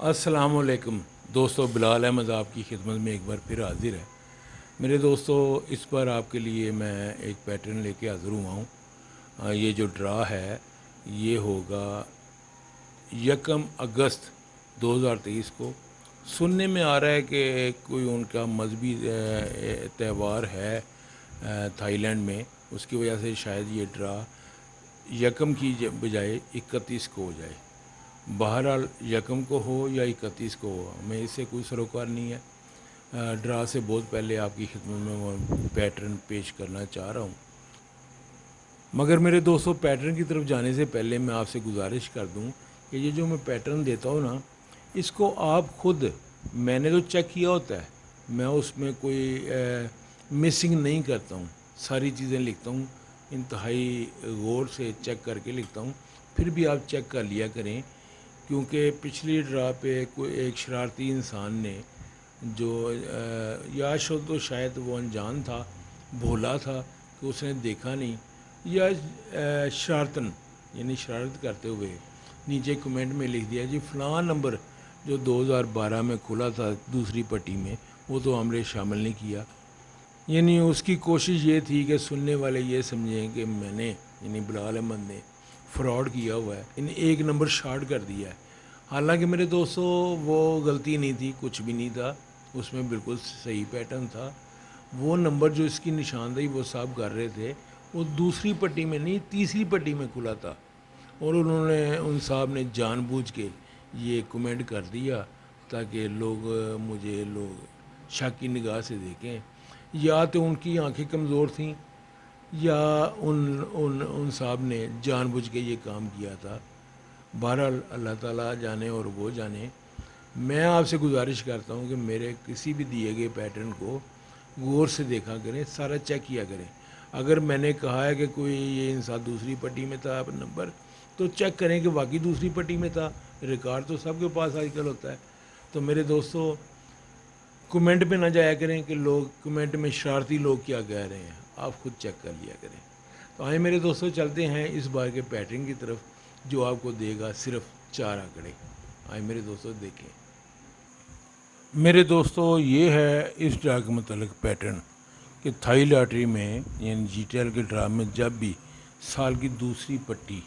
अस्सलाम वालेकुम दोस्तों, बिलाल अहमद आपकी खिदमत में एक बार फिर हाजिर है। मेरे दोस्तों, इस बार आपके लिए मैं एक पैटर्न लेके हाज़िर हुआ हूँ। ये जो ड्रा है ये होगा 1 अगस्त 2023 को। सुनने में आ रहा है कि कोई उनका मजहबी त्यौहार है थाईलैंड में, उसकी वजह से शायद ये ड्रा यकम की बजाय 31 को हो जाए। बहरहाल यकम को हो या 31 को हो, हमें इससे कोई सरोकार नहीं है। ड्रा से बहुत पहले आपकी खिदमत में वो पैटर्न पेश करना चाह रहा हूँ। मगर मेरे दोस्तों, पैटर्न की तरफ जाने से पहले मैं आपसे गुजारिश कर दूँ कि ये जो मैं पैटर्न देता हूँ ना, इसको आप खुद, मैंने तो चेक किया होता है, मैं उसमें कोई मिसिंग नहीं करता हूँ। सारी चीज़ें लिखता हूँ, इंतहाई गौर से चेक करके लिखता हूँ। फिर भी आप चेक कर लिया करें, क्योंकि पिछली ड्रा पे कोई एक शरारती इंसान ने जो या तो शायद वो अनजान था, भोला था कि उसने देखा नहीं, या शरारतन यानी शरारत करते हुए नीचे कमेंट में लिख दिया जी फ़लाँ नंबर जो 2012 में खुला था दूसरी पट्टी में, वो तो हमने शामिल नहीं किया। यानी उसकी कोशिश ये थी कि सुनने वाले ये समझें कि मैंने यानी बिलाल अहमद ने फ्रॉड किया हुआ है, इन एक नंबर शार्ट कर दिया है। हालांकि मेरे दोस्तों, वो गलती नहीं थी, कुछ भी नहीं था, उसमें बिल्कुल सही पैटर्न था। वो नंबर जो इसकी निशानदेही वो साहब कर रहे थे, वो दूसरी पट्टी में नहीं, तीसरी पट्टी में खुला था। और उन्होंने, उन साहब ने जानबूझ के ये कमेंट कर दिया ताकि लोग शक की निगाह से देखें। या तो उनकी आंखें कमज़ोर थीं, या उन साहब ने जानबूझ के ये काम किया था। बहरहाल अल्लाह ताला जाने और वो जाने। मैं आपसे गुजारिश करता हूँ कि मेरे किसी भी दिए गए पैटर्न को गौर से देखा करें, सारा चेक किया करें। अगर मैंने कहा है कि कोई ये इंसान दूसरी पट्टी में था नंबर, तो चेक करें कि वाकई दूसरी पट्टी में था। रिकॉर्ड तो सबके पास आजकल होता है। तो मेरे दोस्तों, कमेंट पे ना जाया करें कि लोग कमेंट में शरारती लोग क्या कह रहे हैं, आप खुद चेक कर लिया करें। तो आइए मेरे दोस्तों, चलते हैं इस बार के पैटर्न की तरफ, जो आपको देगा सिर्फ 4 आंकड़े। आइए मेरे दोस्तों देखें। मेरे दोस्तों, ये है इस ड्रा के मतलब पैटर्न कि थाई लॉटरी में यानी जीटीएल के ड्रा में जब भी साल की दूसरी पट्टी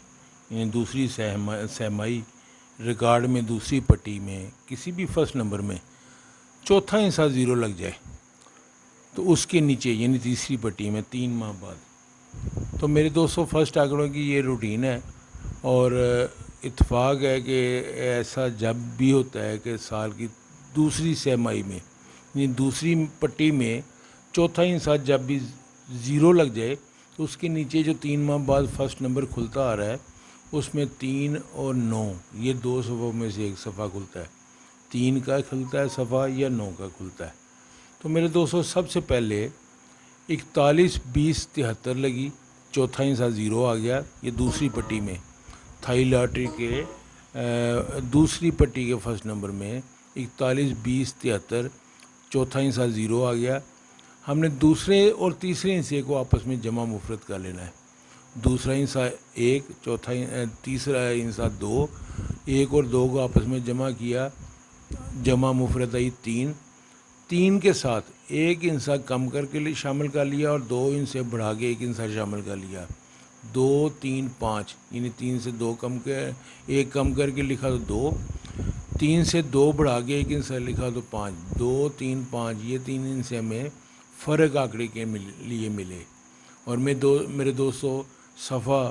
यानी दूसरी सहमाई रिकॉर्ड में दूसरी पट्टी में किसी भी फर्स्ट नंबर में चौथा हिस्सा ज़ीरो लग जाए, तो उसके नीचे यानी तीसरी पट्टी में 3 माह बाद। तो मेरे दोस्तों, फर्स्ट आंकड़ों की ये रूटीन है, और इत्तेफाक है कि ऐसा जब भी होता है कि साल की दूसरी सहमाई में यानी दूसरी पट्टी में चौथा हिस्सा जब भी ज़ीरो लग जाए, तो उसके नीचे जो 3 माह बाद फर्स्ट नंबर खुलता आ रहा है, उसमें 3 और 9 ये 2 सफ़ों में से एक सफ़ा खुलता है। 3 का खुलता है सफ़ा या 9 का खुलता है। तो मेरे दोस्तों, सबसे पहले 41 20 73 लगी, चौथा हिस्सा ज़ीरो आ गया। ये दूसरी पट्टी में थाई लॉटरी के दूसरी पट्टी के फर्स्ट नंबर में 41 20 73 चौथा हिस्सा ज़ीरो आ गया। हमने दूसरे और तीसरे हिस्से को आपस में जमा मुफरत कर लेना है। दूसरा हिस्सा 1, तीसरा हिस्सा 2, 1 और 2 को आपस में जमा किया, जमा मुफरत आई 3। 3 के साथ एक हिस्सा कम करके लिए शामिल कर लिया, और 2 हिस्से बढ़ा के एक हिस्सा शामिल कर लिया। 2 3 5 यानी 3 से 2 कम के एक कम करके लिखा तो 2, 3 से 2 बढ़ा के एक हिस्सा लिखा तो 5। 2 3 5 ये 3 हिस्से में फ़र्क आंकड़े के लिए मिले। और मेरे दोस्तों, सफ़ा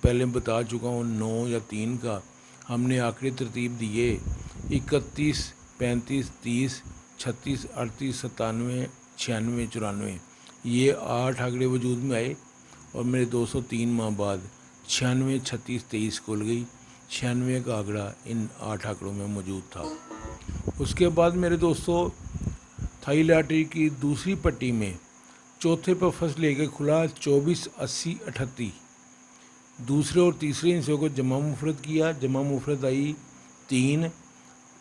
पहले बता चुका हूँ, 9 या 3 का हमने आंकड़े तरतीब दिए 31 35 30 36 38 97 96 94। ये 8 आंकड़े वजूद में आए, और मेरे 203 माह बाद 96 36 23 खुल गई। 96 का आंकड़ा इन 8 आंकड़ों में मौजूद था। उसके बाद मेरे दोस्तों, थाई लॉटरी की दूसरी पट्टी में चौथे पर फर्स्ट लेके खुला 24 80 38। दूसरे और तीसरे हिस्से को जमा मुफरत किया, जमा मुफरत आई 3,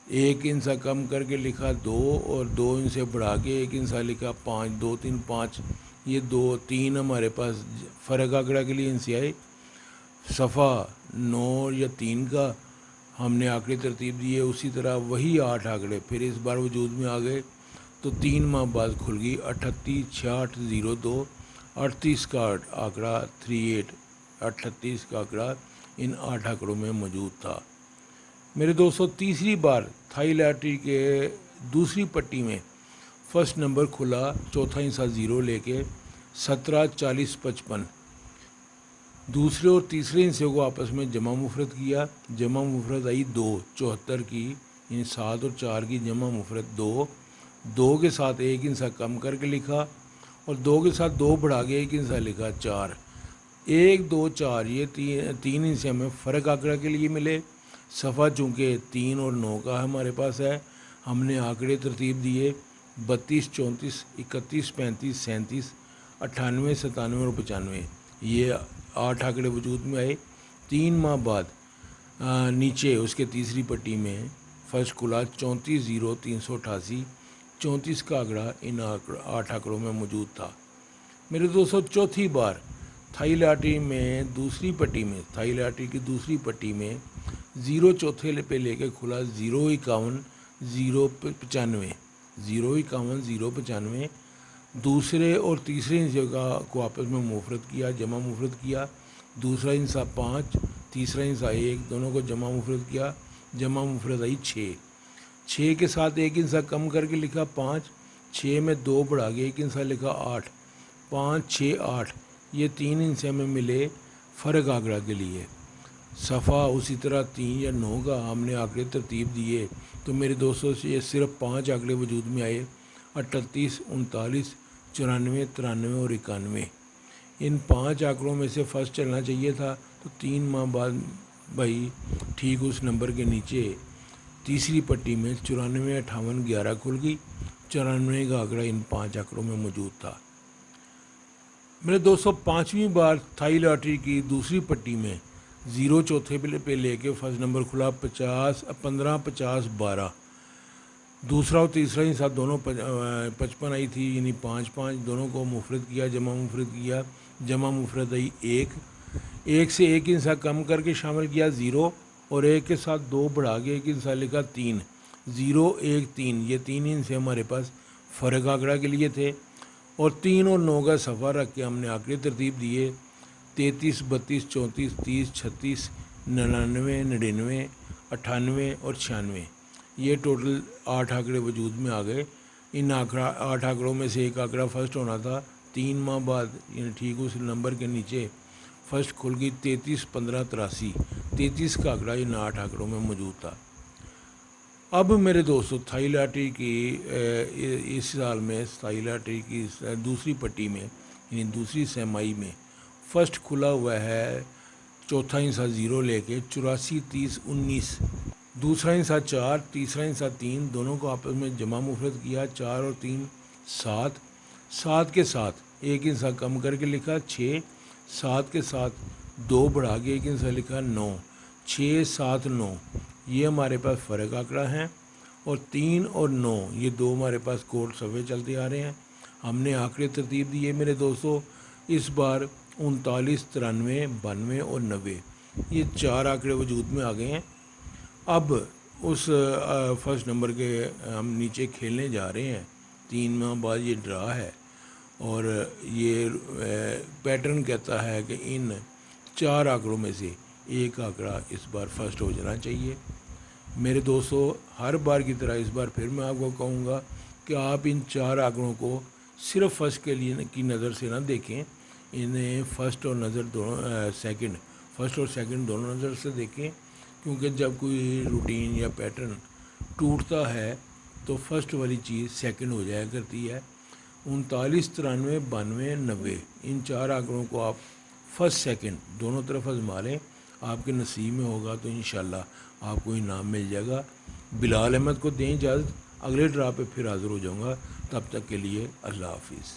एक हिस्सा कम करके लिखा 2, और 2 हिस्से बढ़ा के एक हिस्सा लिखा 5। 2 3 5 ये 2 3 हमारे पास फ़र्क आंकड़ा के लिए हिस्से आए। सफ़ा 9 या 3 का ہم نے آنکڑے ترتیب دیے، اسی طرح وہی 8 آنکڑے پھر اس بار وجود میں آ گئے، تو 3 ماہ بعد کھل گئی 386602، 38 کا آنکڑا 38، 38 کا آنکڑا ان 8 آنکڑوں میں موجود تھا۔ میرے دوستو تیسری بار تھائی لاٹری کے دوسری پٹی میں فرسٹ نمبر کھلا، چوتھا ہندسہ 0 لے کے 174055، دوسرے اور تیسرے ہندسے کو آپس میں جمع مفرد کیا، جمع مفرد آئی 2، 74 کی، یعنی 7 اور 4 کی جمع مفرد 2، 2 کے ساتھ ایک ہندسہ کم کر کے لکھا اور 2 کے ساتھ 2 بڑھا کے ایک ہندسہ لکھا 4، 1 2 4 یہ تین ہندسے ہمیں فرق آنکڑا کے لیے ملے۔ صفحہ چونکہ 3 اور 9 کا ہمارے پاس ہے، ہم نے آنکڑے ترتیب دیے 32 34 31 35 37 98 97 اور 95، یہ 8 آنکڑے وجود میں آئے۔ 3 ماہ بعد نیچے اس کے تیسری پٹی میں فرسٹ کھلا 340388، 34 کا آنکڑا ان 8 آنکڑوں میں موجود تھا۔ میرے دوستو چوتھی بار تھائی لاٹری میں دوسری پٹی میں، تھائی لاٹری کی دوسری پٹی میں 0 چوتھے پہ لے کے کھلا 051 095، 051 095، دوسرے اور تیسرے ہندسے کو آپس میں مفرد کیا، جمع مفرد کیا، دوسرا ہندسہ 5، تیسرا ہندسہ 1، دونوں کو جمع مفرد کیا، جمع مفرد آئی 6، 6 کے ساتھ ایک ہندسہ کم کر کے لکھا 5، 6 میں 2 بڑھا کے ایک ہندسہ لکھا 8، 5 6 8، یہ تین ہندسے میں ملے فرق آنکڑا کے لیے۔ صفحہ اسی طرح 3 یا 9 کا ہم نے آنکڑے ترتیب دیے، تو میرے دوستوں سے یہ صرف 5 آنکڑے وجود میں آئے، 38 39 94 93 اور 91۔ ان 5 آنکڑوں میں سے فرسٹ چلنا چاہیے تھا، تو 3 ماہ بعد بھائی ٹھیک اس نمبر کے نیچے تیسری پٹی میں 94 58 11 کھل گئی، 94 کا آنکڑا ان 5 آنکڑوں میں موجود تھا۔ میرے دوستو پانچویں بار تھائی لاٹری کی دوسری پٹی میں 0 چوتھے پہ لے کے فرسٹ نمبر کھلا 15 50 12، دوسرا اور تیسرا ہندسہ دونوں 55 آئی تھی، یعنی 5 5، دونوں کو مفرد کیا، جمع مفرد کیا، جمع مفرد آئی 1، 1 سے ایک ہندسہ کم کر کے شامل کیا 0، اور 1 کے ساتھ 2 بڑھا کے ایک ہندسہ لکھا 3، 0 1 3، یہ تین ہندسے ہمارے پاس فرق آنکڑا کے لیے تھے، اور 3 اور 9 کا صفحہ رکھ کے ہم نے آنکڑے ترتیب دیے 33 32 34 30 36 99 99 98 اور 96، یہ ٹوٹل 8 آنکڑے وجود میں آ گئے۔ ان 8 آنکڑوں میں سے ایک آنکڑا فرسٹ ہونا تھا۔ 3 ماہ بعد یعنی ٹھیک اس نمبر کے نیچے فرسٹ کھل گئی 33 15 83، 33 کا آنکڑا ان 8 آنکڑوں میں موجود تھا۔ اب میرے دوستو تھائی لاٹری کی اس سال میں تھائی لاٹری کی دوسری پٹی میں یعنی دوسری سہمائی میں فرسٹ کھلا ہوا ہے، چوتھا ہندسہ 0 لے کے 84 30 19، دوسرا ہندسہ 4، تیسرا ہندسہ 3، دونوں کو آپس میں جمع مفرد کیا، 4 اور 3 7، 7 کے ساتھ ایک ہندسہ کم کر کے لکھا 6، 7 کے ساتھ 2 بڑھا کے ایک ہندسہ لکھا 9، 6 7 9، یہ ہمارے پاس فرق آنکڑا ہیں، اور 3 اور 9 یہ دو ہمارے پاس کوڈ صفحے چلتے آ رہے ہیں۔ ہم نے آنکڑے ترتیب دیے میرے دوستو، اس بار 39 93 92 اور 90، یہ 4 آنکڑے وجود میں آ گئے ہیں۔ اب اس فرسٹ نمبر کے ہم نیچے کھیلنے جا رہے ہیں، 3 ماہ بعد یہ ڈرا ہے، اور یہ پیٹرن کہتا ہے کہ ان 4 آنکڑوں میں سے ایک آنکڑا اس بار فرسٹ ہو جانا چاہیے۔ میرے دوستو ہر بار کی طرح اس بار پھر میں آپ کو کہوں گا کہ آپ ان 4 آنکڑوں کو صرف فرسٹ کے لیے کی نظر سے نہ دیکھیں، انہیں فرسٹ اور سیکنڈ دونوں نظر سے دیکھیں، کیونکہ جب کوئی روٹین یا پیٹرن ٹوٹتا ہے تو فرسٹ والی چیز سیکنڈ ہو جایا کرتی ہے۔ 39 93 92 90، ان 4 آنکڑوں کو آپ فرسٹ سیکنڈ دونوں طرف آزما لیں، آپ کے نصیب میں ہوگا تو انشاءاللہ آپ کو انعام مل جائے گا۔ بلال احمد کو دیں اجازت، اگلے ڈرا پہ پھر حاضر ہو جاؤں گا، تب تک کے لیے اللہ حافظ۔